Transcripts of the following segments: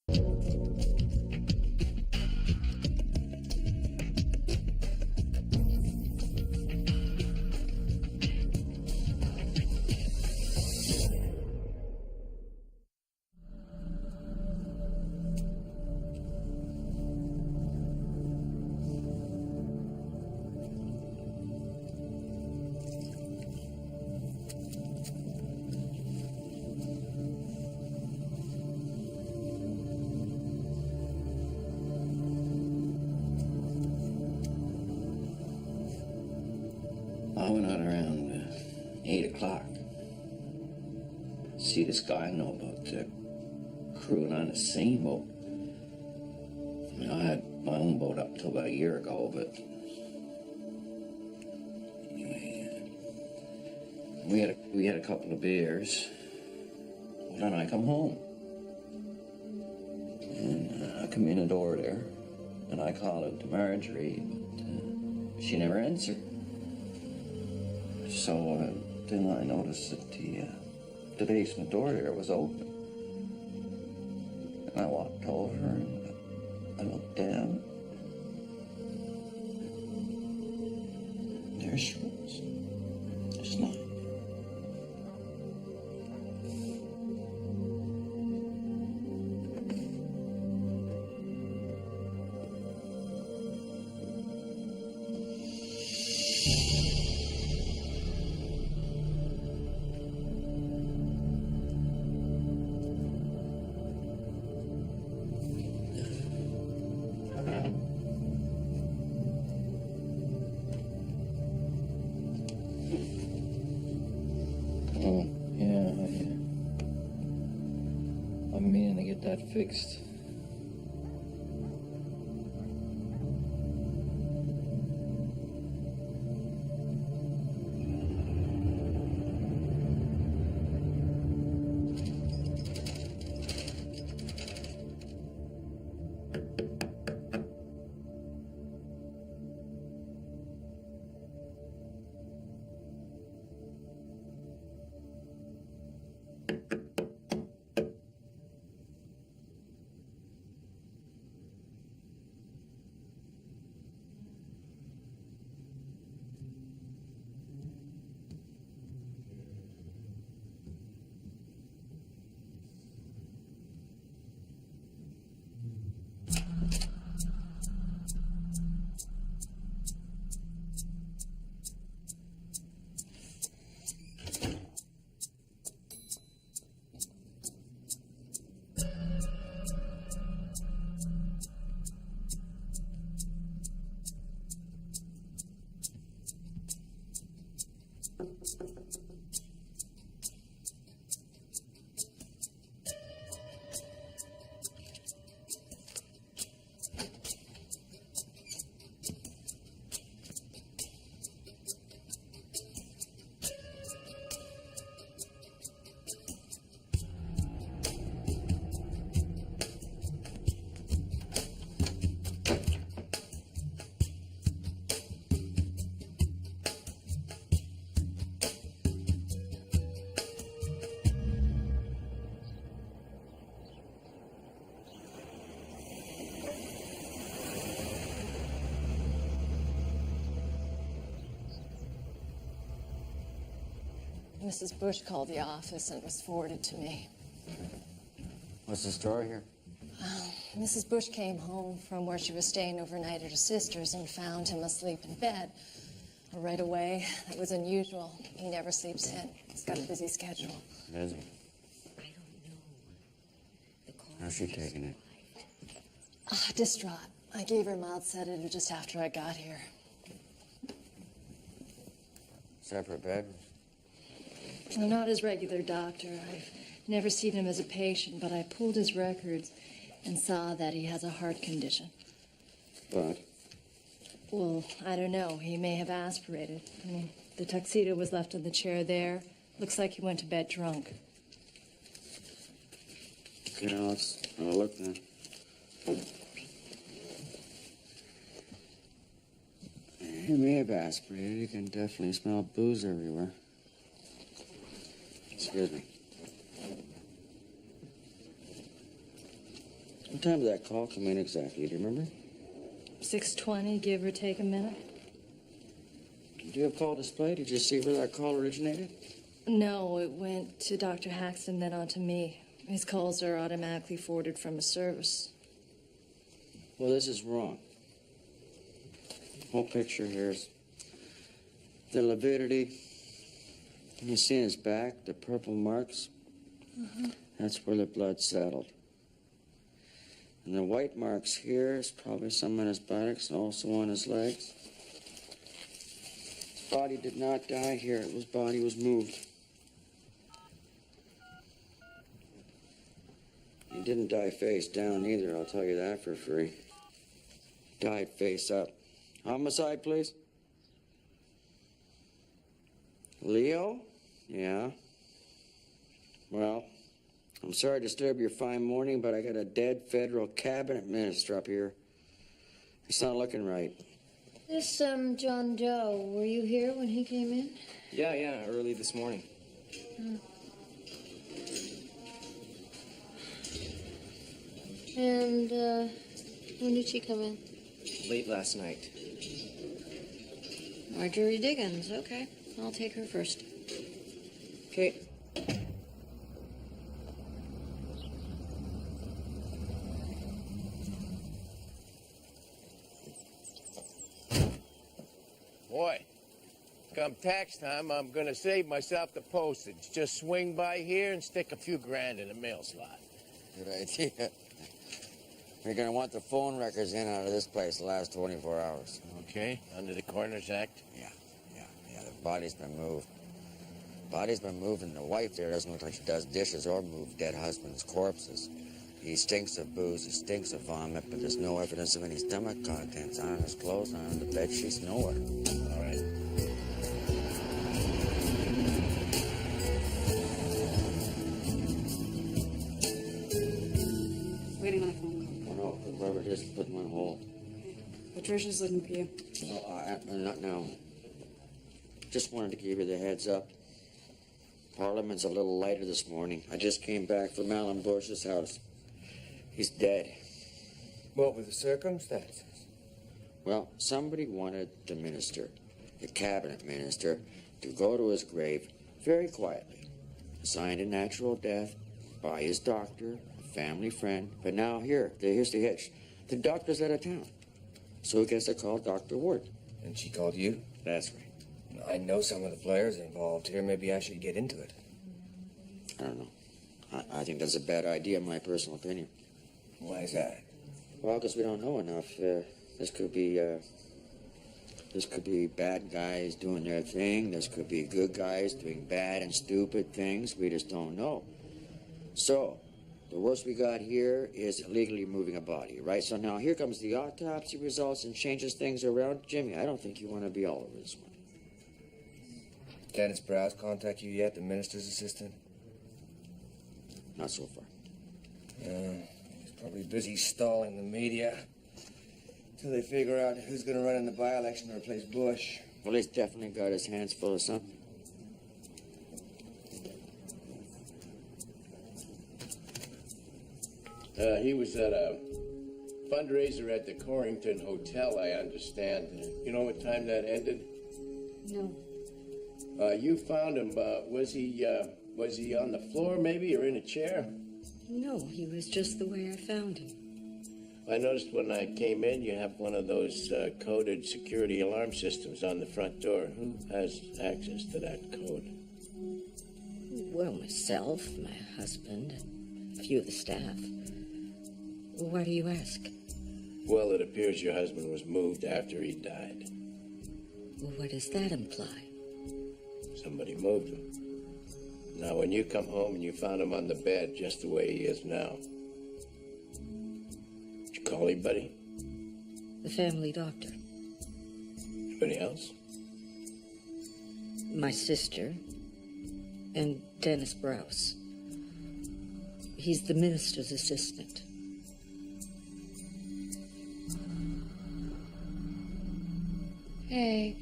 I went out around 8 o'clock. See this guy I know about crewing on a seine boat. I mean, I had my own boat up till about a year ago, but anyway, we had a couple of beers. Well, then I come home, and I come in the door there, and I call out to Marjorie, but she never answered. So then I noticed that the basement door there was open. And I walked over and I looked down. There she was, just lying. I'm meaning to get that fixed. Mrs. Bush called the office and it was forwarded to me. What's the story here? Mrs. Bush came home from where she was staying overnight at her sister's and found him asleep in bed. Right away, that was unusual. He never sleeps in. He's got a busy schedule. Busy? How's she taking it? Distraught. I gave her a mild sedative just after I got here. Separate bedrooms? I'm not his regular doctor. I've never seen him as a patient, but I pulled his records and saw that he has a heart condition. What? Well, I don't know. He may have aspirated. I mean, the tuxedo was left in the chair there. Looks like he went to bed drunk. Okay, let's have a look then. He may have aspirated. You can definitely smell booze everywhere. Excuse me. What time did that call come in exactly? Do you remember? 6:20, give or take a minute. Do you have call display? Did you see where that call originated? No, it went to Dr. Haxton, then on to me. His calls are automatically forwarded from his service. Well, this is wrong. The whole picture here is the lividity. You see in his back, the purple marks? That's where the blood settled. And the white marks here is probably some on his buttocks and also on his legs. His body did not die here. His body was moved. He didn't die face down either, I'll tell you that for free. He died face up. Homicide, please. Leo? Yeah. Well, I'm sorry to disturb your fine morning, but I got a dead federal cabinet minister up here. It's not looking right. This, John Doe, were you here when he came in? Yeah, early this morning. And, when did she come in? Late last night. Marjorie Diggins, okay. I'll take her first. Okay. Boy, come tax time, I'm gonna save myself the postage. Just swing by here and stick a few grand in the mail slot. Good idea. You're gonna want the phone records in out of this place the last 24 hours. Okay, under the Coroner's Act? Yeah. The body's been moved. Body's been moved, and the wife there doesn't look like she does dishes or move dead husbands' corpses. He stinks of booze, he stinks of vomit, but there's no evidence of any stomach contents on his clothes, on the bed sheets, nowhere. All right. Waiting on a phone Oh, no, whoever it is, put him on hold. call. Patricia's looking for you. Not now. Just wanted to give you the heads up. Parliament's a little lighter this morning. I just came back from Alan Bush's house. He's dead. What were the circumstances? Well, somebody wanted the minister, the cabinet minister, to go to his grave very quietly. Assigned a natural death by his doctor, a family friend. But now here's the hitch. The doctor's out of town. So he gets to call Dr. Ward. And she called you? That's right. I know some of the players involved here. Maybe I should get into it. I don't know. I think that's a bad idea, in my personal opinion. Why is that? Well, because we don't know enough. This could be bad guys doing their thing. This could be good guys doing bad and stupid things. We just don't know. So, the worst we got here is illegally moving a body, right? So now here comes the autopsy results and changes things around. Jimmy, I don't think you want to be all over this one. Dennis Browse contact you yet, the minister's assistant? Not so far. He's probably busy stalling the media till they figure out who's going to run in the by-election to replace Bush. Well, he's definitely got his hands full of something. He was at a fundraiser at the Corrington Hotel, I understand. You know what time that ended? No. You found him, was he on the floor maybe, or in a chair? No, he was just the way I found him. I noticed when I came in, you have one of those coded security alarm systems on the front door. Who has access to that code? Well, myself, my husband, and a few of the staff. Why do you ask? Well, it appears your husband was moved after he died. Well, what does that imply? Somebody moved him. Now, when you come home and you found him on the bed just the way he is now, did you call anybody? The family doctor. Anybody else? My sister and Dennis Browse. He's the minister's assistant. Hey,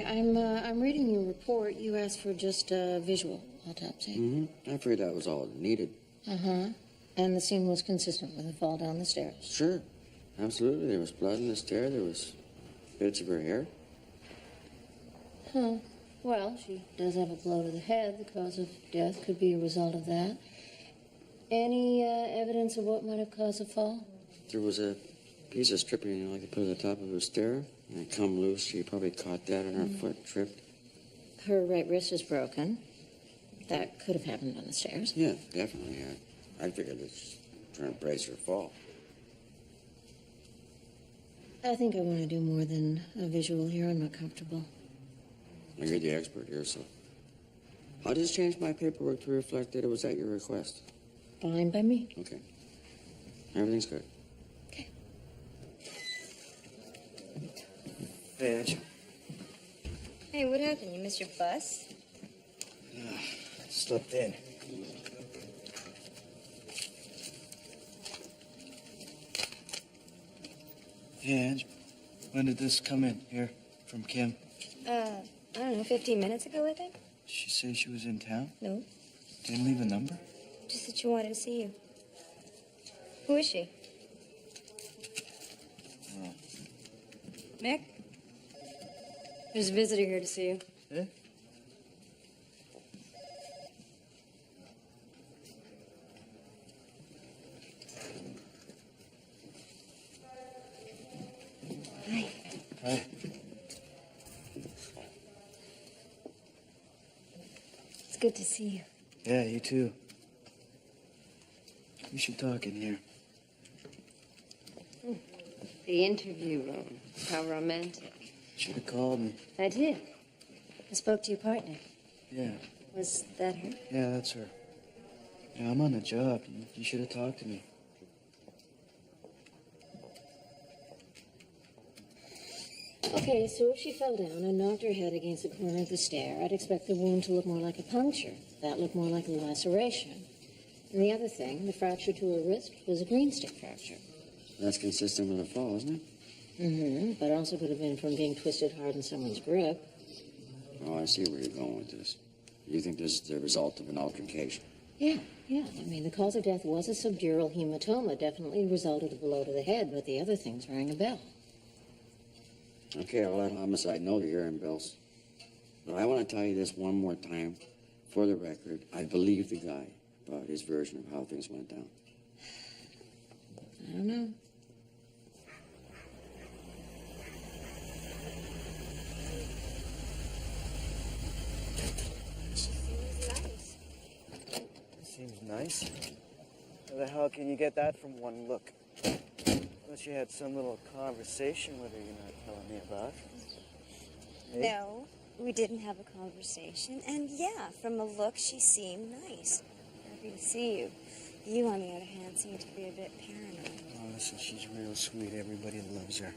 I'm reading your report. You asked for just a visual autopsy. I figured that was all it needed. Uh-huh. And the scene was consistent with a fall down the stairs. Sure. Absolutely. There was blood in the stair. There was bits of her hair. Huh. Well, she does have a blow to the head. The cause of death could be a result of that. Any evidence of what might have caused the fall? There was a piece of stripping, like they put at the top of her stair. And it come loose. She probably caught that and her foot tripped. Her right wrist is broken. That could have happened on the stairs. Yeah, definitely. I figured it's trying to brace her fall. I think I want to do more than a visual here. I'm not comfortable. Well, you're the expert here, so I'll just change my paperwork to reflect that it was at your request. Fine by me. Okay. Everything's good. Okay. Hey, Ange. Hey, what happened? You missed your bus? Slipped in. Hey, Ange. When did this come in here from Kim? I don't know, 15 minutes ago, I think? Did she say she was in town? No. Didn't leave a number? Just that she wanted to see you. Who is she? Oh. Mick? There's a visitor here to see you. Eh? Hi. Hi. It's good to see you. Yeah, you too. We should talk in here. The interview room. How romantic. Should have called me. I did. I spoke to your partner. Yeah. Was that her? Yeah, that's her. Yeah, I'm on the job. You should have talked to me. Okay, so if she fell down and knocked her head against the corner of the stair, I'd expect the wound to look more like a puncture. That looked more like a laceration. And the other thing, the fracture to her wrist, was a green stick fracture. That's consistent with a fall, isn't it? Mm-hmm, but also could have been from being twisted hard in someone's grip. Oh, I see where you're going with this. You think this is the result of an altercation? Yeah. I mean, the cause of death was a subdural hematoma. Definitely resulted of a blow to the head, but the other things rang a bell. Okay, I'll let homicide know that you're in bills. But I want to tell you this one more time. For the record, I believe the guy about his version of how things went down. I don't know. Seems nice. How the hell can you get that from one look? Unless you had some little conversation with her you're not telling me about. Hey? No, we didn't have a conversation. And yeah, from a look, she seemed nice. Happy to see you. You, on the other hand, seem to be a bit paranoid. Oh, listen, she's real sweet. Everybody loves her.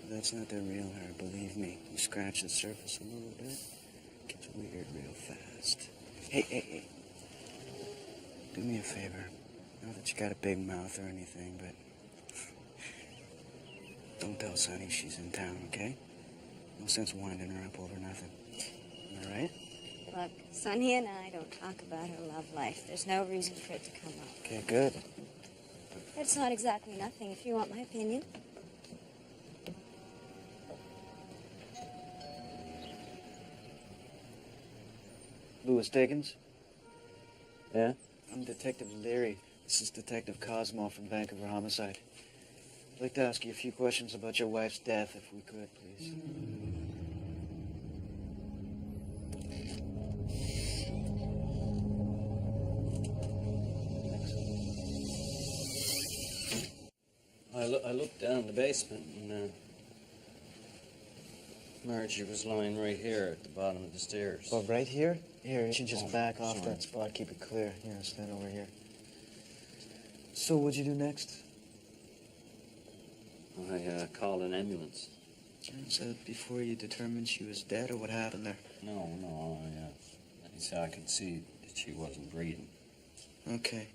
But that's not the real her, believe me. You scratch the surface a little bit, it gets weird real fast. Hey. Do me a favor. Not that you got a big mouth or anything, but don't tell Sonny she's in town, okay? No sense winding her up over nothing. Am I right? Look, Sonny and I don't talk about her love life. There's no reason for it to come up. Okay, good. It's not exactly nothing, if you want my opinion. Louis Dickens? Yeah? I'm Detective Leary. This is Detective Cosmo from Vancouver Homicide. I'd like to ask you a few questions about your wife's death, if we could, please. I looked down the basement, and Margie was lying right here at the bottom of the stairs. Oh, right here? Here, you should just back off sorry. that spot, keep it clear. Yeah, stand over here. So, what'd you do next? I called an ambulance. So, before you determined she was dead, or what happened there? No, I could see that she wasn't breathing. Okay.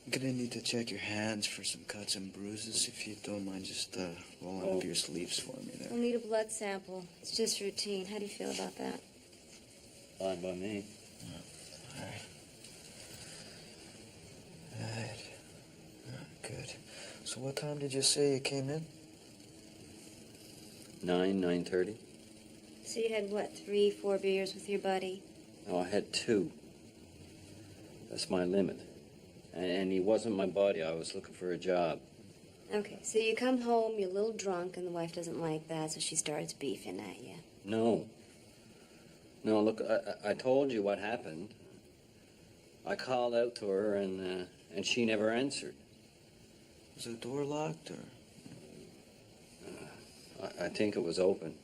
I'm gonna need to check your hands for some cuts and bruises. If you don't mind, just roll up your sleeves for me there. We'll need a blood sample. It's just routine. How do you feel about that? Fine by me. All right. Right. Good. So what time did you say you came in? 9:30. So you had, what, 3, 4 beers with your buddy? No, I had 2. That's my limit. And he wasn't my buddy. I was looking for a job. Okay, so you come home, you're a little drunk, and the wife doesn't like that, so she starts beefing at you. No. No, look, I told you what happened. I called out to her, and she never answered. Was the door locked, or? I think it was open.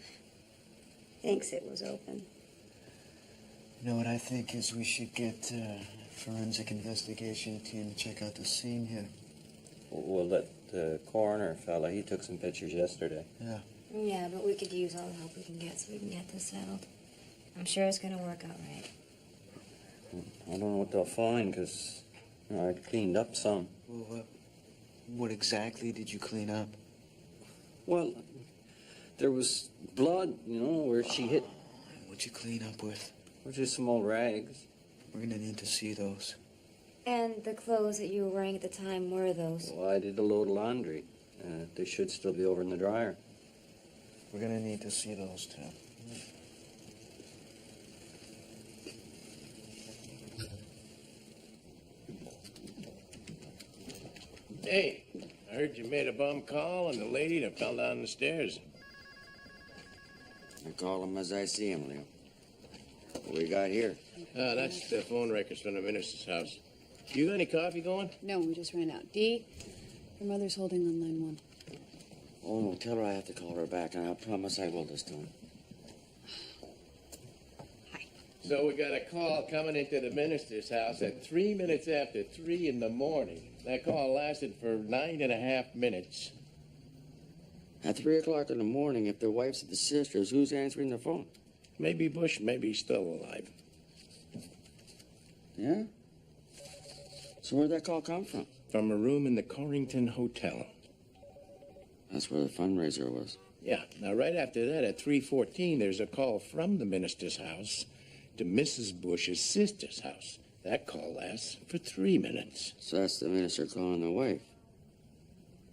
Thinks it was open. You know what I think is we should get a forensic investigation team to check out the scene here. Well, that coroner fella, he took some pictures yesterday. Yeah. Yeah, but we could use all the help we can get so we can get this settled. I'm sure it's going to work out right. I don't know what they'll find, because I cleaned up some. Well, what exactly did you clean up? Well, there was blood, where she hit. What'd you clean up with? Or just some old rags. We're gonna need to see those. And the clothes that you were wearing at the time were those? Well, I did a load of laundry. They should still be over in the dryer. We're gonna need to see those, too. Hey, I heard you made a bum call on the lady that fell down the stairs. I call him as I see him, Leo. What we got here? That's the phone records from the minister's house. You got any coffee going? No, we just ran out. Dee, your mother's holding on line 1. Oh, no, tell her I have to call her back, and I promise I will this time. So we got a call coming into the minister's house at 3 minutes after 3 in the morning. That call lasted for 9.5 minutes. At 3 o'clock in the morning, if their wife's at the sister's, who's answering the phone? Maybe Bush, maybe he's still alive. Yeah? So where'd that call come from? From a room in the Corrington Hotel. That's where the fundraiser was. Yeah. Now, right after that, at 3:14, there's a call from the minister's house to Mrs. Bush's sister's house. That call lasts for 3 minutes. So that's the minister calling the wife.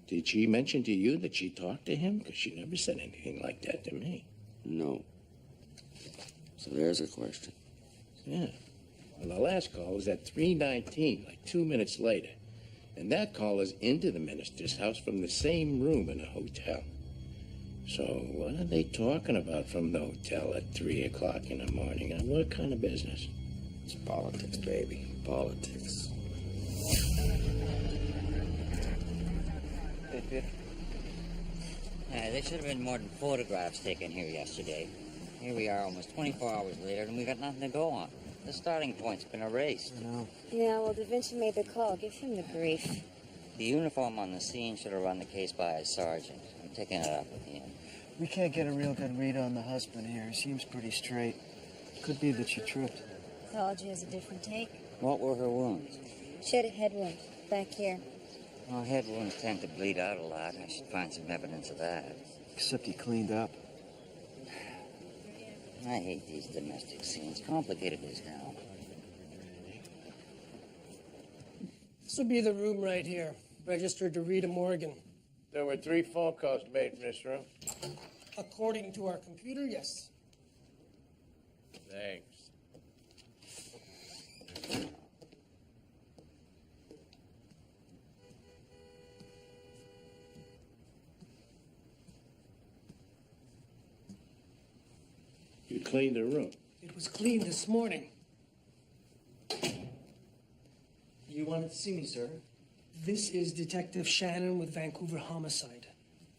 Did she mention to you that she talked to him? Because she never said anything like that to me. No. So there's a question. Yeah. Well, the last call was at 3:19, like 2 minutes later. And that call is into the minister's house from the same room in the hotel. So what are they talking about from the hotel at 3 o'clock in the morning? And what kind of business? It's politics, baby. Politics. There should have been more than photographs taken here yesterday. Here we are almost 24 hours later, and we got nothing to go on. The starting point's been erased. I know. Yeah, well, Da Vinci made the call. Give him the brief. The uniform on the scene should have run the case by a sergeant. I'm taking it up with him. We can't get a real good read on the husband here. He seems pretty straight. Could be that she tripped. Pathology has a different take. What were her wounds? She had a head wound back here. Well, head wounds tend to bleed out a lot. I should find some evidence of that. Except he cleaned up. I hate these domestic scenes. Complicated as hell. This would be the room right here, registered to Rita Morgan. There were 3 phone calls made in this room. According to our computer, yes. Thanks. You cleaned the room. It was cleaned this morning. You wanted to see me, sir? This is Detective Shannon with Vancouver Homicide.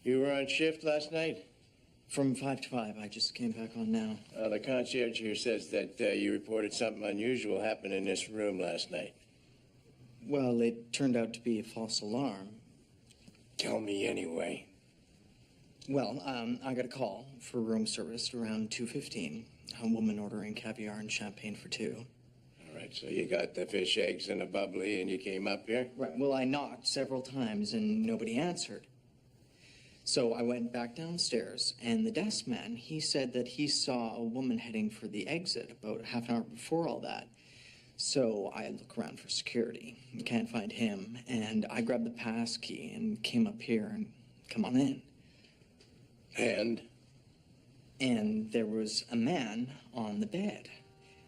You were on shift last night? From 5 to 5. I just came back on now. The concierge here says that you reported something unusual happened in this room last night. Well, it turned out to be a false alarm. Tell me anyway. Well, I got a call for room service around 2:15. A woman ordering caviar and champagne for 2. All right, so you got the fish eggs and a bubbly and you came up here? Right, well, I knocked several times and nobody answered. So I went back downstairs, and the desk man, he said that he saw a woman heading for the exit about half an hour before all that. So I look around for security. Can't find him, and I grabbed the pass key and came up here and come on in. And there was a man on the bed.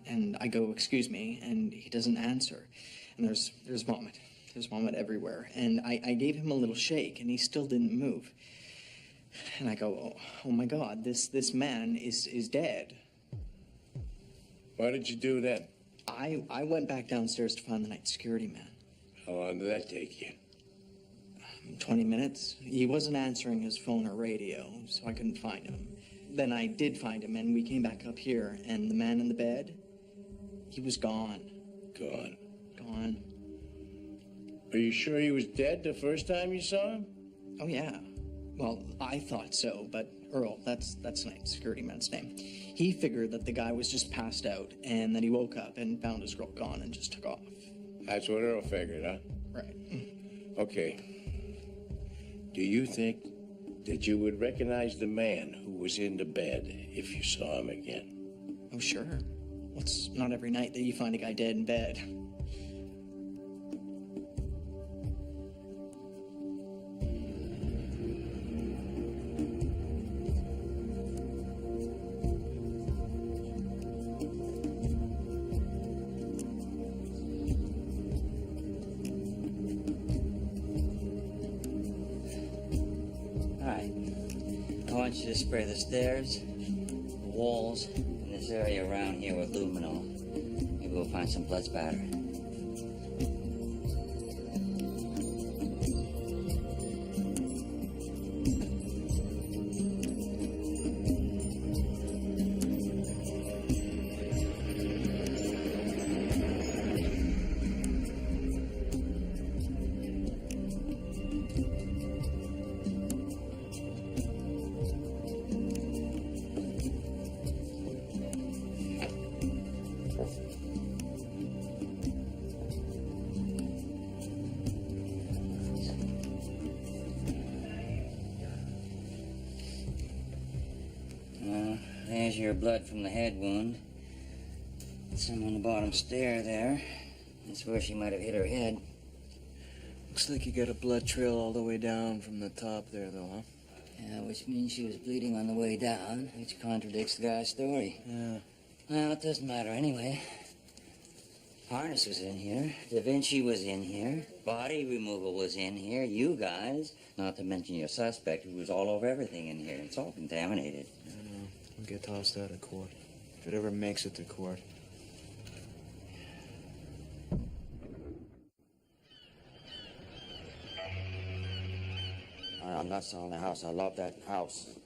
And I go, excuse me, and he doesn't answer. And there's vomit. There's vomit everywhere. And I gave him a little shake, and he still didn't move. And I go, oh my God, this man is dead. What did you do then? I went back downstairs to find the night security man. How long did that take you? 20 minutes. He wasn't answering his phone or radio, so I couldn't find him. Then I did find him, and we came back up here, and the man in the bed, he was gone. Gone. Gone. Are you sure he was dead the first time you saw him? Oh, yeah. Well, I thought so, but Earl, that's the night security man's name. He figured that the guy was just passed out, and then he woke up and found his girl gone and just took off. That's what Earl figured, huh? Right. Okay. Do you think that you would recognize the man who was in the bed if you saw him again? Oh, sure. Well, it's not every night that you find a guy dead in bed. I want you to spray the stairs, the walls, and this area around here with luminol. Maybe we'll find some blood spatter. There's your blood from the head wound. Some on the bottom stair there. That's where she might have hit her head. Looks like you got a blood trail all the way down from the top there, though, huh? Yeah, which means she was bleeding on the way down, which contradicts the guy's story. Yeah. Well, it doesn't matter anyway. Harness was in here. Da Vinci was in here. Body removal was in here. You guys, not to mention your suspect, who was all over everything in here. It's all contaminated. I know. We'll get tossed out of court. If it ever makes it to court. I'm not selling the house. I love that house.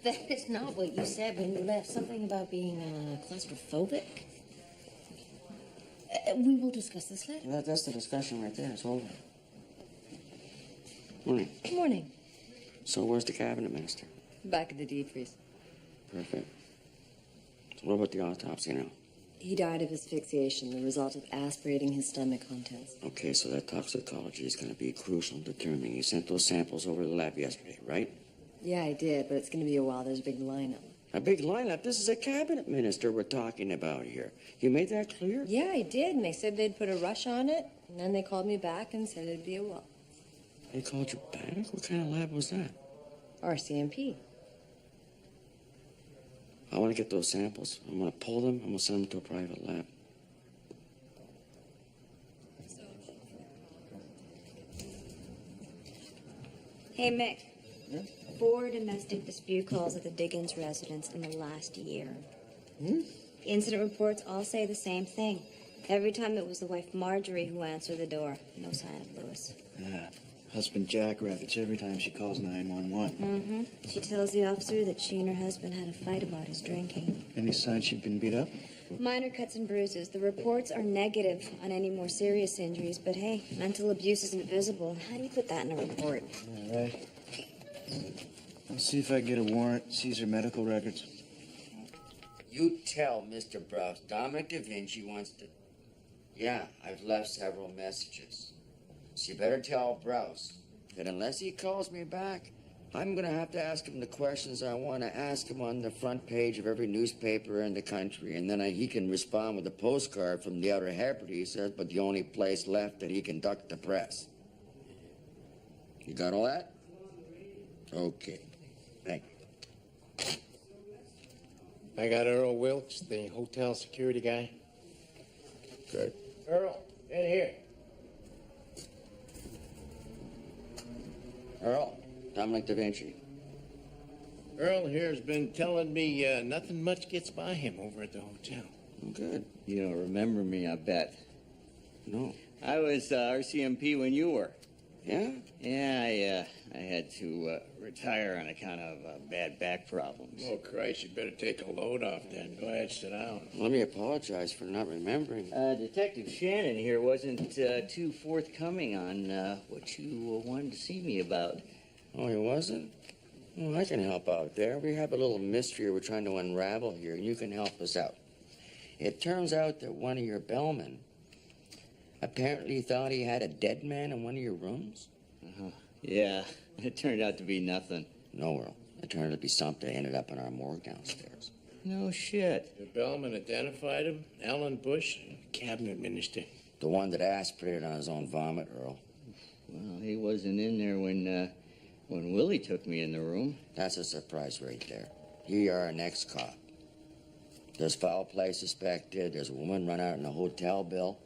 That is not what you said when you left. Something about being claustrophobic. We will discuss this later. That's the discussion right there. It's over. Morning. Good morning. So where's the cabinet minister? Back at the deep freeze. Perfect. So what about the autopsy now? He died of asphyxiation, the result of aspirating his stomach contents. Okay, so that toxicology is going to be crucial in determining. You sent those samples over to the lab yesterday, right? Yeah, I did, but it's going to be a while. There's a big lineup. A big lineup? This is a cabinet minister we're talking about here. You made that clear? Yeah, I did, and they said they'd put a rush on it, and then they called me back and said it'd be a while. They called you back? What kind of lab was that? RCMP. I want to get those samples. I'm going to pull them. I'm going to send them to a private lab. Hey, Mick. 4 domestic dispute calls at the Diggins residence in the last year. Incident reports all say the same thing. Every time it was the wife Marjorie who answered the door. No sign of Lewis. Yeah. Husband jackrabbits every time she calls 911. She tells the officer that she and her husband had a fight about his drinking. Any sign she'd been beat up? Minor cuts and bruises. The reports are negative on any more serious injuries, but hey, mental abuse isn't visible. How do you put that in a report? All right. I'll see if I can get a warrant, seize her medical records. You tell Mr. Browse Dominic Da Vinci wants to... Yeah, I've left several messages. So you better tell Browse that unless he calls me back, I'm going to have to ask him the questions I want to ask him on the front page of every newspaper in the country, and then he can respond with a postcard from the Outer Hebrides, but the only place left that he can duck the press. You got all that? Okay. Thank you. I got Earl Wilkes, the hotel security guy. Good. Earl, in here. Earl, Dominic Da Vinci. Earl here's been telling me nothing much gets by him over at the hotel. Good. You don't remember me, I bet. No. I was RCMP when you were. Yeah? Yeah, I had to retire on account of bad back problems. Oh, Christ, you better take a load off then. Go ahead, sit down. Let me apologize for not remembering. Detective Shannon here wasn't too forthcoming on what you wanted to see me about. Oh, he wasn't? Well, I can help out there. We have a little mystery we're trying to unravel here, and you can help us out. It turns out that one of your bellmen apparently thought he had a dead man in one of your rooms. Yeah, it turned out to be nothing. No, Earl. It turned out to be something that ended up in our morgue downstairs. No shit. The bellman identified him, Alan Bush, cabinet minister. The one that aspirated on his own vomit, Earl. Well, he wasn't in there when Willie took me in the room. That's a surprise right there. You are an ex-cop. There's foul play suspected. There's a woman run out in a hotel bill.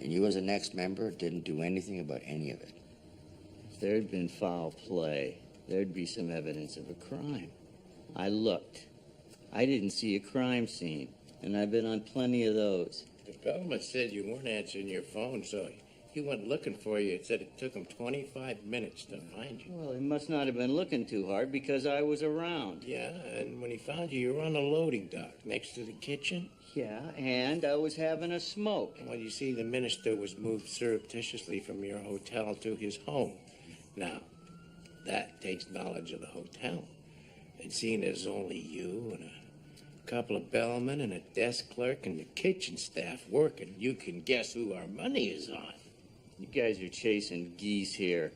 And you as an ex-member didn't do anything about any of it. If there'd been foul play, there'd be some evidence of a crime. I looked. I didn't see a crime scene, and I've been on plenty of those. The bellman said you weren't answering your phone, so he went looking for you. It said it took him 25 minutes to find you. Well, he must not have been looking too hard because I was around. Yeah, and when he found you, you were on a loading dock next to the kitchen. Yeah, and I was having a smoke. Well, you see, the minister was moved surreptitiously from your hotel to his home. Now, that takes knowledge of the hotel. And seeing there's only you and a couple of bellmen and a desk clerk and the kitchen staff working, you can guess who our money is on. You guys are chasing geese here.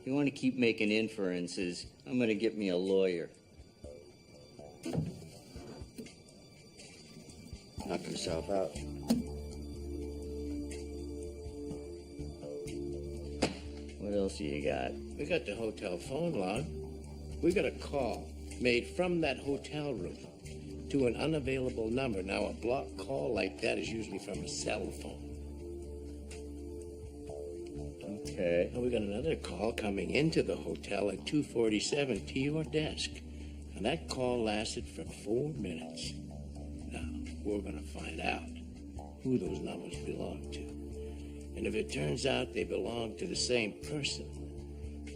You want to keep making inferences, I'm going to get me a lawyer. Knock yourself out. What else you got? We got the hotel phone log. We got a call made from that hotel room to an unavailable number. Now, a block call like that is usually from a cell phone. Okay. And we got another call coming into the hotel at 2:47 to your desk. And that call lasted for 4 minutes. Now, we're going to find out who those numbers belong to. And if it turns out they belong to the same person,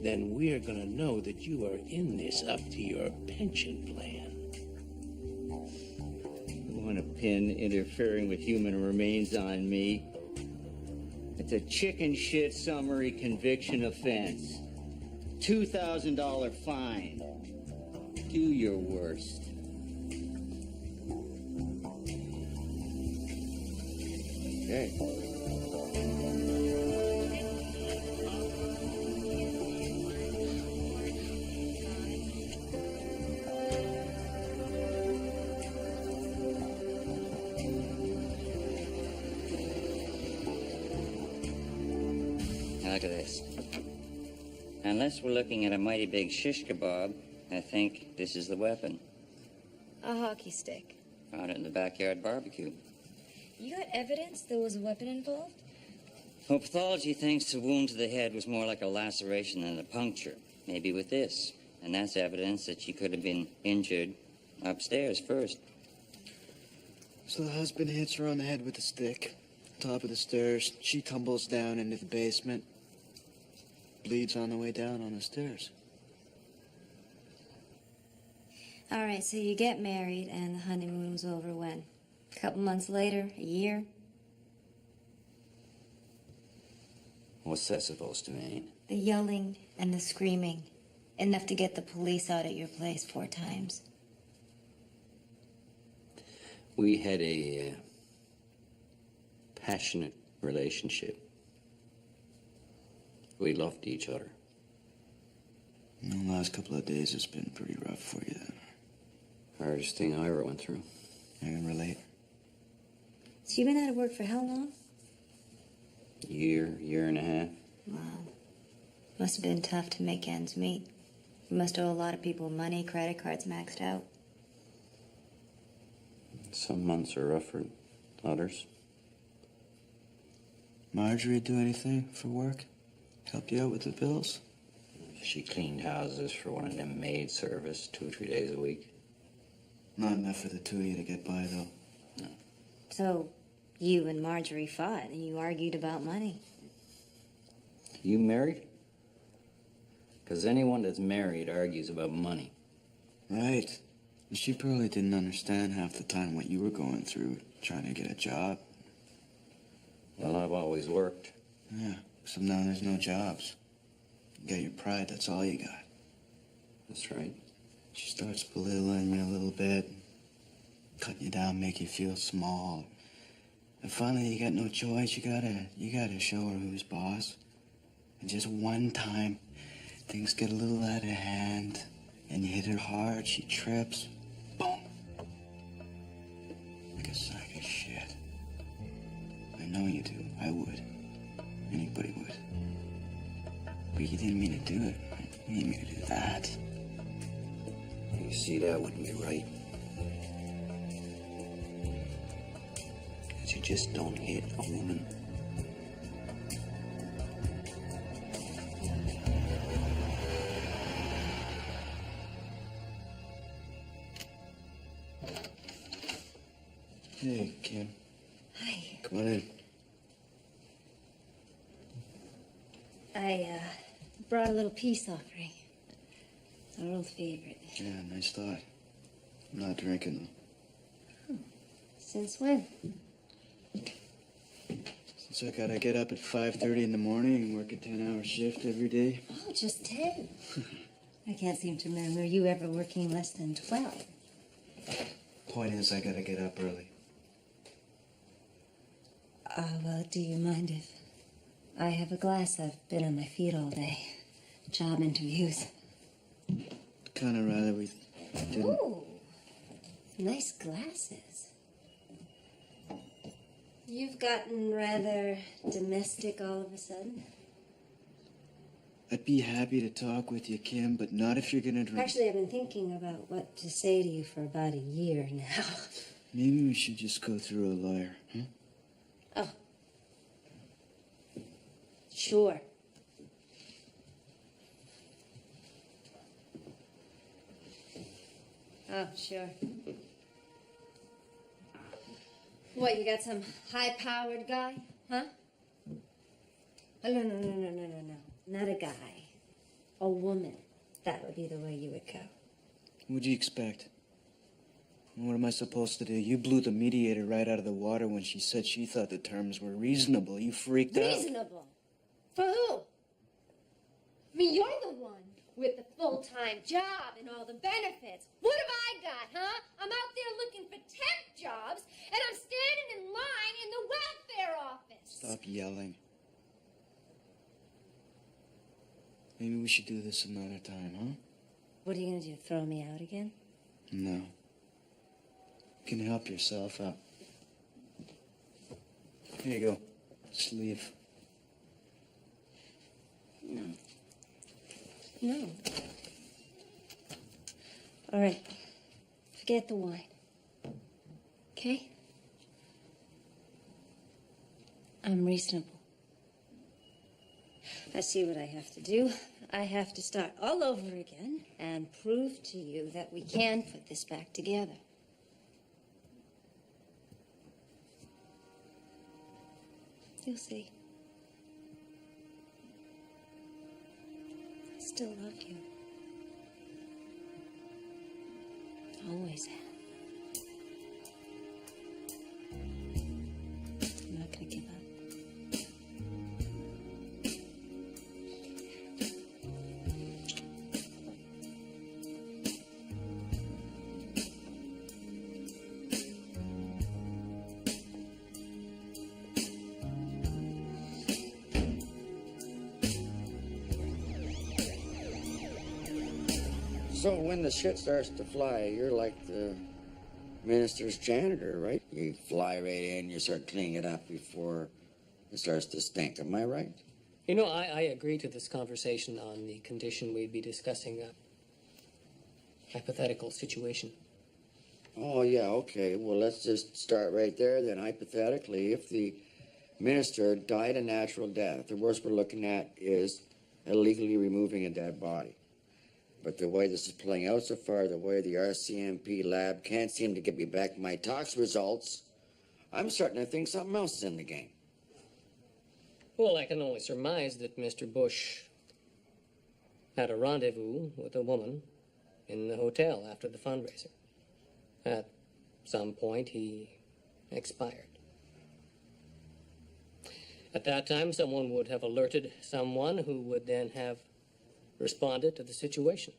then we're going to know that you are in this up to your pension plan. You want to pin interfering with human remains on me? It's a chicken shit summary conviction offense. $2,000 fine. Do your worst. Okay. Look at this. Unless we're looking at a mighty big shish kebab, I think this is the weapon. A hockey stick. Found it in the backyard barbecue. You got evidence there was a weapon involved? Well, pathology thinks the wound to the head was more like a laceration than a puncture. Maybe with this. And that's evidence that she could have been injured upstairs first. So the husband hits her on the head with a stick. Top of the stairs. She tumbles down into the basement. Bleeds on the way down on the stairs. All right, so you get married and the honeymoon was over when? A couple months later? A year? What's that supposed to mean? The yelling and the screaming. Enough to get the police out at your place 4 times. We had a passionate relationship. We loved each other. The last couple of days has been pretty rough for you then. Hardest thing I ever went through. I can relate. So you've been out of work for how long? Year and a half. Wow. Must have been tough to make ends meet. You must owe a lot of people money, credit cards maxed out. Some months are rougher than others. Marjorie do anything for work? Help you out with the bills? She cleaned houses for one of them maid service 2 or 3 days a week. Not enough for the two of you to get by, though. So you and Marjorie fought and you argued about money. You married? Because anyone that's married argues about money. Right. And she probably didn't understand half the time what you were going through trying to get a job. Well, I've always worked. Yeah, except now there's no jobs. You got your pride, that's all you got. That's right. She starts belittling you a little bit, cutting you down, make you feel small. And finally, you got no choice. You gotta show her who's boss. And just one time, things get a little out of hand, and you hit her hard. She trips, boom, like a sack of shit. I know you do. I would. Anybody would. But you didn't mean to do it. You didn't mean to do that. You see, that wouldn't be right. Because you just don't hit a woman. Hey, Kim. Hi. Come on in. I brought a little peace offering. Our old favorite. Yeah, nice thought. I'm not drinking, though. Since when? Since I gotta get up at 5:30 in the morning and work a 10-hour shift every day. Oh, just 10. I can't seem to remember you ever working less than 12. Point is, I gotta get up early. Well, do you mind if I have a glass? I've been on my feet all day. Job interviews. Kinda rather we didn't. Ooh, nice glasses. You've gotten rather domestic all of a sudden. I'd be happy to talk with you, Kim, but not if you're gonna drink. Actually, I've been thinking about what to say to you for about a year now. Maybe we should just go through a lawyer, huh? Oh. Sure. Oh, sure. What, you got some high-powered guy, huh? Oh, no. Not a guy. A woman. That would be the way you would go. What'd you expect? What am I supposed to do? You blew the mediator right out of the water when she said she thought the terms were reasonable. You freaked out. Reasonable? For who? I mean, you're the one with the full-time job and all the benefits. What have I got, huh? I'm out there looking for temp jobs, and I'm standing in line in the welfare office. Stop yelling. Maybe we should do this another time, huh? What are you gonna do, throw me out again? No. You can help yourself out. Here you go. Just leave. No. All right. Forget the wine. Okay? I'm reasonable. I see what I have to do. I have to start all over again and prove to you that we can put this back together. You'll see. I still love you. Always have. I'm not gonna give up. So when the shit starts to fly, you're like the minister's janitor, right? You fly right in, you start cleaning it up before it starts to stink. Am I right? You know, I agree to this conversation on the condition we'd be discussing a hypothetical situation. Oh, yeah, okay. Well, let's just start right there then. Hypothetically, if the minister died a natural death, the worst we're looking at is illegally removing a dead body. But the way this is playing out so far, the way the RCMP lab can't seem to get me back my tox results, I'm starting to think something else is in the game. Well, I can only surmise that Mr. Bush had a rendezvous with a woman in the hotel after the fundraiser. At some point, he expired. At that time, someone would have alerted someone who would then have responded to the situation.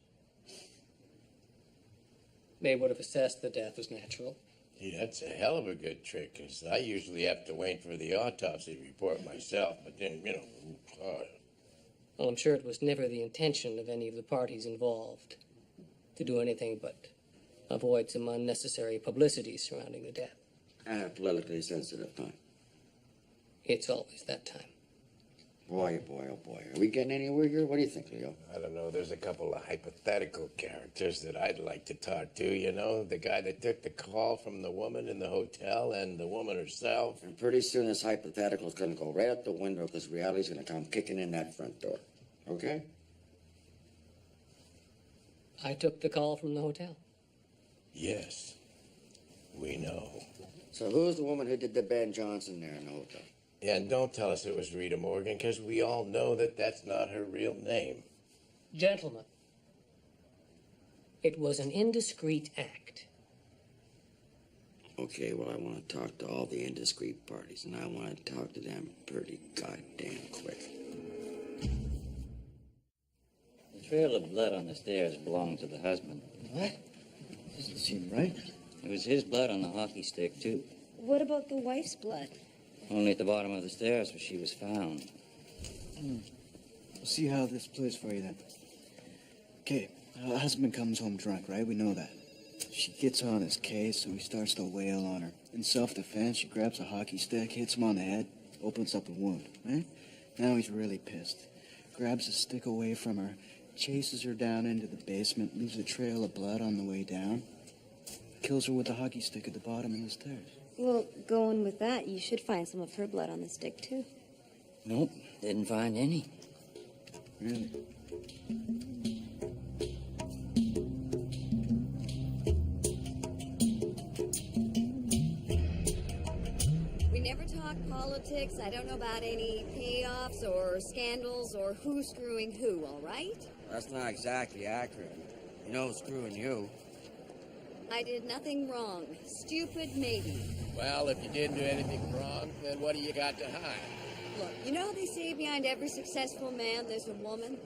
They would have assessed the death as natural. Gee, that's a hell of a good trick, because I usually have to wait for the autopsy report myself, but then, you know, Well, I'm sure it was never the intention of any of the parties involved to do anything but avoid some unnecessary publicity surrounding the death. At a politically sensitive time. It's always that time. Boy, oh boy, oh boy. Are we getting anywhere here? What do you think, Leo? I don't know. There's a couple of hypothetical characters that I'd like to talk to, you know? The guy that took the call from the woman in the hotel and the woman herself. And pretty soon this hypothetical is going to go right out the window because reality's going to come kicking in that front door. Okay? I took the call from the hotel. Yes, we know. So who's the woman who did the Ben Johnson there in the hotel? Yeah, and don't tell us it was Rita Morgan, because we all know that that's not her real name. Gentlemen, it was an indiscreet act. Okay, well, I want to talk to all the indiscreet parties, and I want to talk to them pretty goddamn quick. The trail of blood on the stairs belonged to the husband. What? Doesn't seem right. It was his blood on the hockey stick, too. What about the wife's blood? Only at the bottom of the stairs where she was found. We'll see how this plays for you then. Okay, husband comes home drunk, right? We know that. She gets on his case, so he starts to wail on her. In self-defense, she grabs a hockey stick, hits him on the head, opens up a wound, right? Now he's really pissed. Grabs the stick away from her, chases her down into the basement, leaves a trail of blood on the way down, kills her with the hockey stick at the bottom of the stairs. Well, going with that, you should find some of her blood on the stick, too. Nope, didn't find any. Really? We never talk politics. I don't know about any payoffs or scandals or who's screwing who, all right? That's not exactly accurate. You know who's screwing you. I did nothing wrong. Stupid, maybe. Well, if you didn't do anything wrong, then what do you got to hide? Look, you know how they say behind every successful man there's a woman?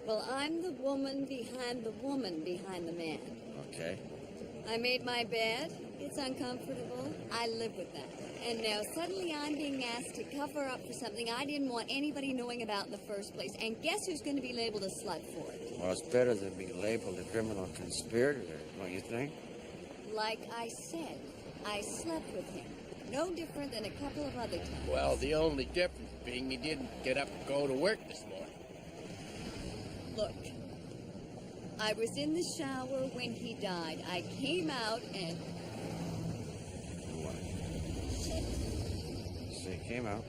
Well, I'm the woman behind the man. Okay. I made my bed. It's uncomfortable. I live with that. And now suddenly I'm being asked to cover up for something I didn't want anybody knowing about in the first place. And guess who's going to be labeled a slut for it? Well, it's better than being labeled a criminal conspirator, don't you think? Like I said, I slept with him. No different than a couple of other times. Well, the only difference being you didn't get up and go to work this morning. Look, I was in the shower when he died. I came out and... What? So you came out.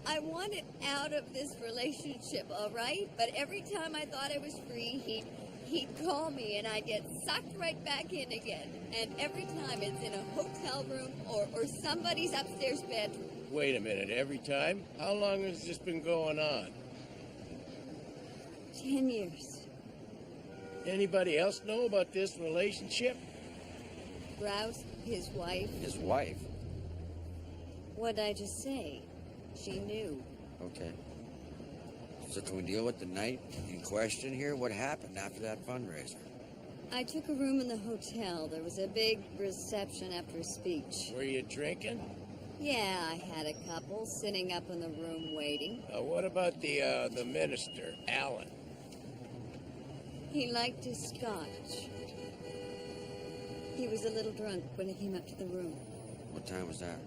I wanted out of this relationship, all right? But every time I thought I was free, he'd call me and I'd get sucked right back in again. And every time it's in a hotel room or somebody's upstairs bedroom. Wait a minute, every time? How long has this been going on? 10 years. Anybody else know about this relationship? Grouse, his wife. His wife? What'd I just say? She knew. Okay. So can we deal with the night in question here? What happened after that fundraiser? I took a room in the hotel. There was a big reception after a speech. Were you drinking? Yeah, I had a couple sitting up in the room waiting. What about the minister, Alan? He liked his scotch. He was a little drunk when he came up to the room. What time was that?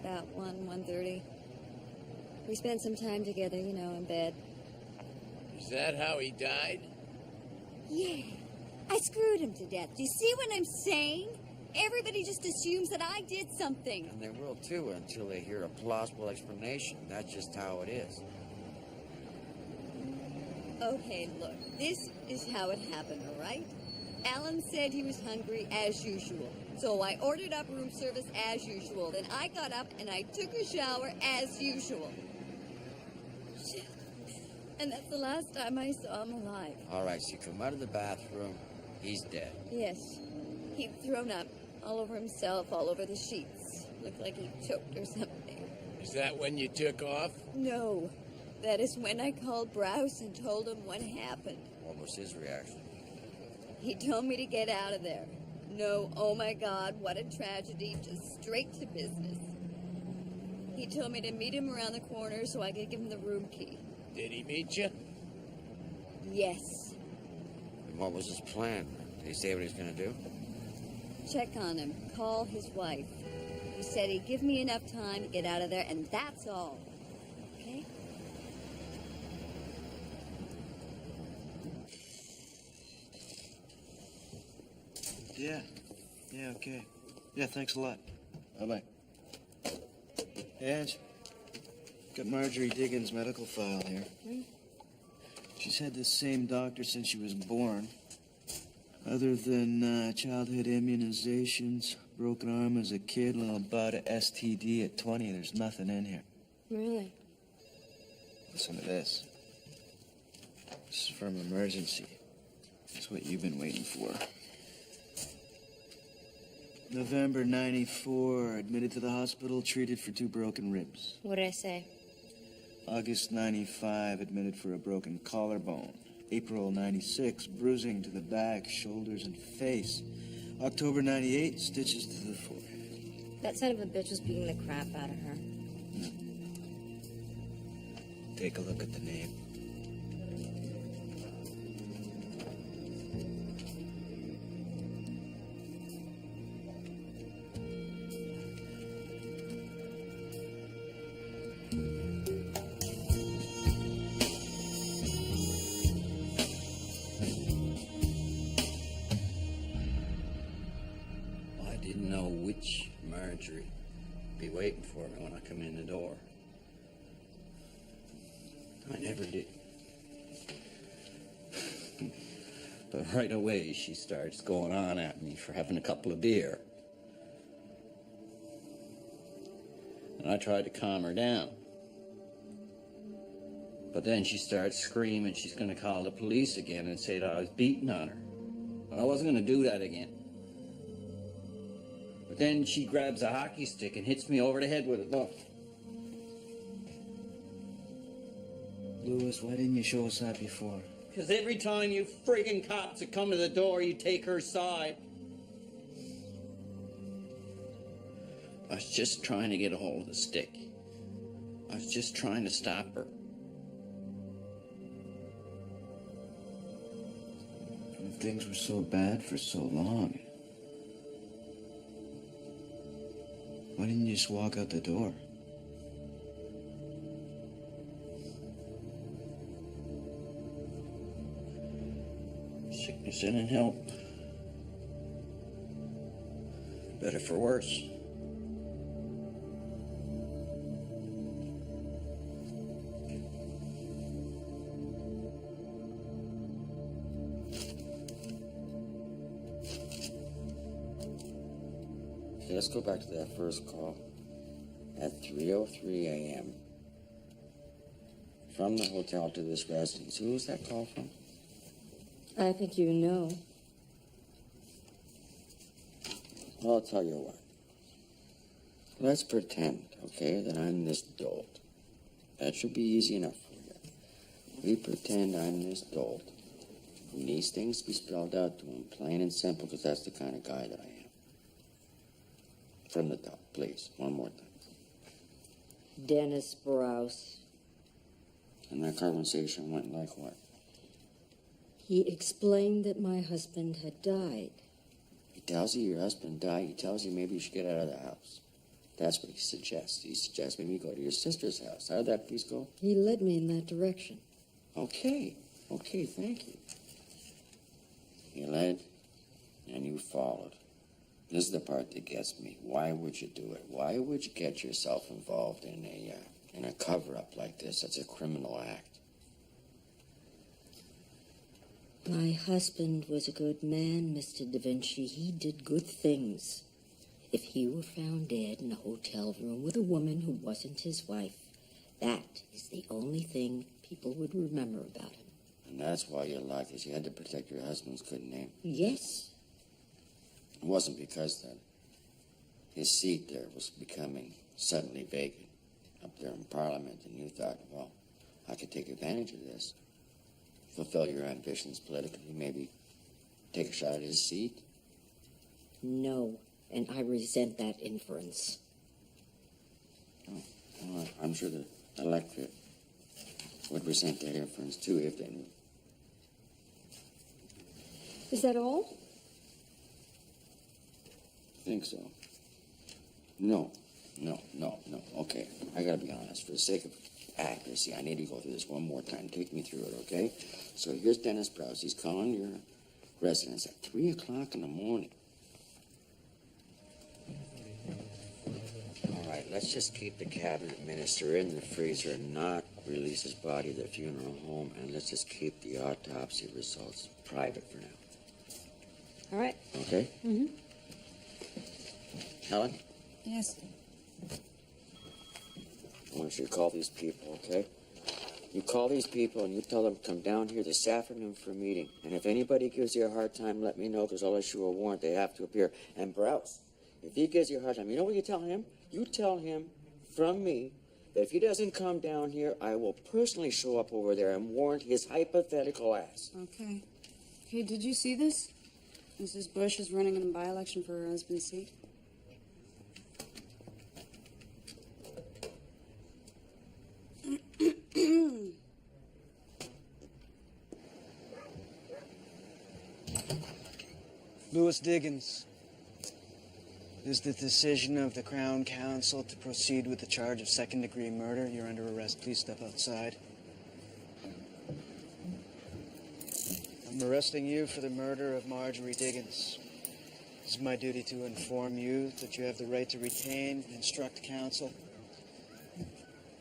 About 1:30. We spent some time together, you know, in bed. Is that how he died? Yeah. I screwed him to death. Do you see what I'm saying? Everybody just assumes that I did something. And they will too until they hear a plausible explanation. That's just how it is. Okay, look, this is how it happened, all right? Alan said he was hungry as usual. So I ordered up room service as usual. Then I got up and I took a shower as usual. Shit. And that's the last time I saw him alive. All right, so you come out of the bathroom. He's dead. Yes. He'd thrown up all over himself, all over the sheets. Looked like he choked or something. Is that when you took off? No. That is when I called Browse and told him what happened. What was his reaction? He told me to get out of there. No, oh my God, what a tragedy. Just straight to business. He told me to meet him around the corner so I could give him the room key. Did he meet you? Yes. And what was his plan? Did he say what he was going to do? Check on him. Call his wife. He said he'd give me enough time to get out of there, and that's all. Okay? Yeah, okay. Yeah, thanks a lot. Bye-bye. Hey, Ange. Got Marjorie Diggins' medical file here. She's had the same doctor since she was born. Other than childhood immunizations, broken arm as a kid, and about a STD at 20, there's nothing in here. Really? Listen to this. This is from emergency. That's what you've been waiting for. November 94, admitted to the hospital, treated for 2 broken ribs. What did I say? August 95, admitted for a broken collarbone. April 96, bruising to the back, shoulders, and face. October 98, stitches to the forehead. That son of a bitch was beating the crap out of her. Take a look at the name. I didn't know which Marjorie be waiting for me when I come in the door. I never did. But right away, she starts going on at me for having a couple of beer. And I tried to calm her down. But then she starts screaming she's going to call the police again and say that I was beating on her. But I wasn't going to do that again. But then she grabs a hockey stick and hits me over the head with it. Look. Louis, why didn't you show us that before? Because every time you friggin' cops that come to the door, you take her side. I was just trying to get a hold of the stick. I was just trying to stop her. If things were so bad for so long, why didn't you just walk out the door? Sickness in and help. Better for worse. Okay, let's go back to that first call. At 3:03 a.m. from the hotel to this residence. Who was that call from? I think you know. Well, I'll tell you what. Let's pretend, okay, that I'm this dolt. That should be easy enough for you. We pretend I'm this dolt who needs things to be spelled out to him, plain and simple, because that's the kind of guy that I am. From the top, please. One more time. Dennis Browse. And that conversation went like what? He explained that my husband had died. He tells you your husband died. He tells you maybe you should get out of the house. That's what he suggests. He suggests maybe you go to your sister's house. How did that piece go? He led me in that direction. Okay. Okay, thank you. You led and you followed. This is the part that gets me. Why would you do it? Why would you get yourself involved in a cover-up like this? That's a criminal act. My husband was a good man, Mr. Da Vinci. He did good things. If he were found dead in a hotel room with a woman who wasn't his wife, that is the only thing people would remember about him. And that's why you lied, because you had to protect your husband's good name. Yes. It wasn't because his seat there was becoming suddenly vacant up there in Parliament, and you thought, well, I could take advantage of this. Fulfill your ambitions politically, maybe take a shot at his seat? No, and I resent that inference. Oh, well, I'm sure the electorate would resent that inference too if they knew. Is that all? I think so. No. Okay, I gotta be honest. For the sake of accuracy, I need to go through this one more time. Take me through it, okay? So here's Dennis Prowse. He's calling your residence at 3 o'clock in the morning. All right, let's just keep the cabinet minister in the freezer and not release his body to the funeral home, and let's just keep the autopsy results private for now. All right. Okay? Mm-hmm. Helen, Yes. I want you to call these people, okay? You call these people and you tell them to come down here this afternoon for a meeting. And if anybody gives you a hard time, let me know, because I'll issue a warrant. They have to appear. And Browse, if he gives you a hard time, you know what you tell him? You tell him from me that if he doesn't come down here, I will personally show up over there and warrant his hypothetical ass. Okay. Hey, did you see this? Mrs. Bush is running in a by-election for her husband's seat. Louis Diggins, it is the decision of the Crown Counsel to proceed with the charge of second-degree murder. You're under arrest. Please step outside. I'm arresting you for the murder of Marjorie Diggins. It is my duty to inform you that you have the right to retain and instruct counsel.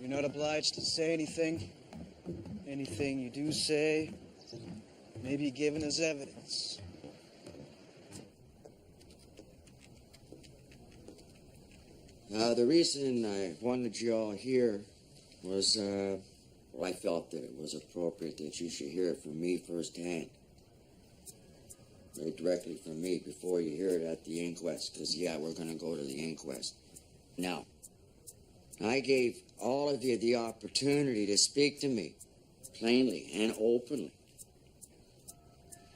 You're not obliged to say anything. Anything you do say may be given as evidence. The reason I wanted you all here was, well, I felt that it was appropriate that you should hear it from me firsthand. Very directly from me before you hear it at the inquest, because, yeah, we're going to go to the inquest. Now, I gave all of you the opportunity to speak to me, plainly and openly.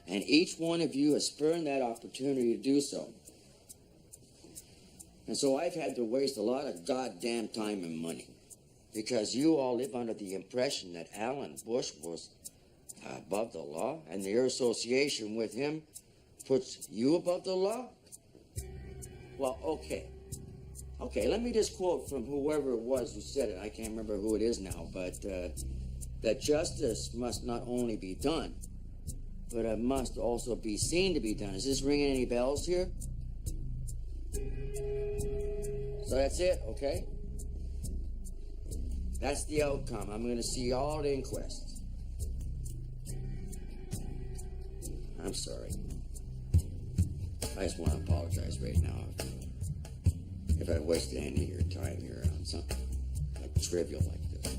And each one of you has spurned that opportunity to do so. And so I've had to waste a lot of goddamn time and money, because you all live under the impression that Alan Bush was above the law, and your association with him puts you above the law? Well, okay. Okay, let me just quote from whoever it was who said it. I can't remember who it is now, but that justice must not only be done, but it must also be seen to be done. Is this ringing any bells here? So that's it, okay? That's the outcome. I'm going to see you all at inquest. I'm sorry. I just want to apologize right now if I wasted any of your time here on something like trivial like this.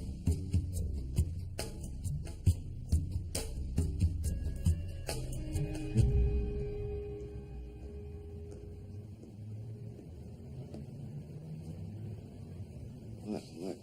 What? What?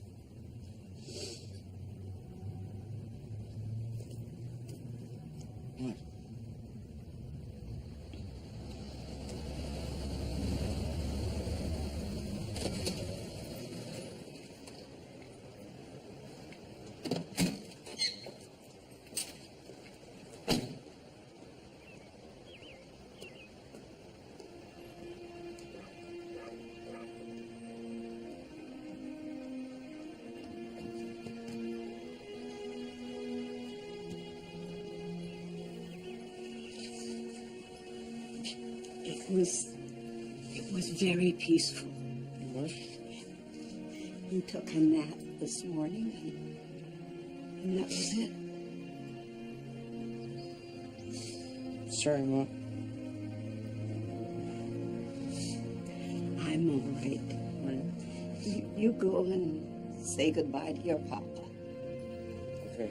It was very peaceful. What? He took a nap this morning, and that was it. Sorry, Mom. I'm all right. You go and say goodbye to your papa. Okay.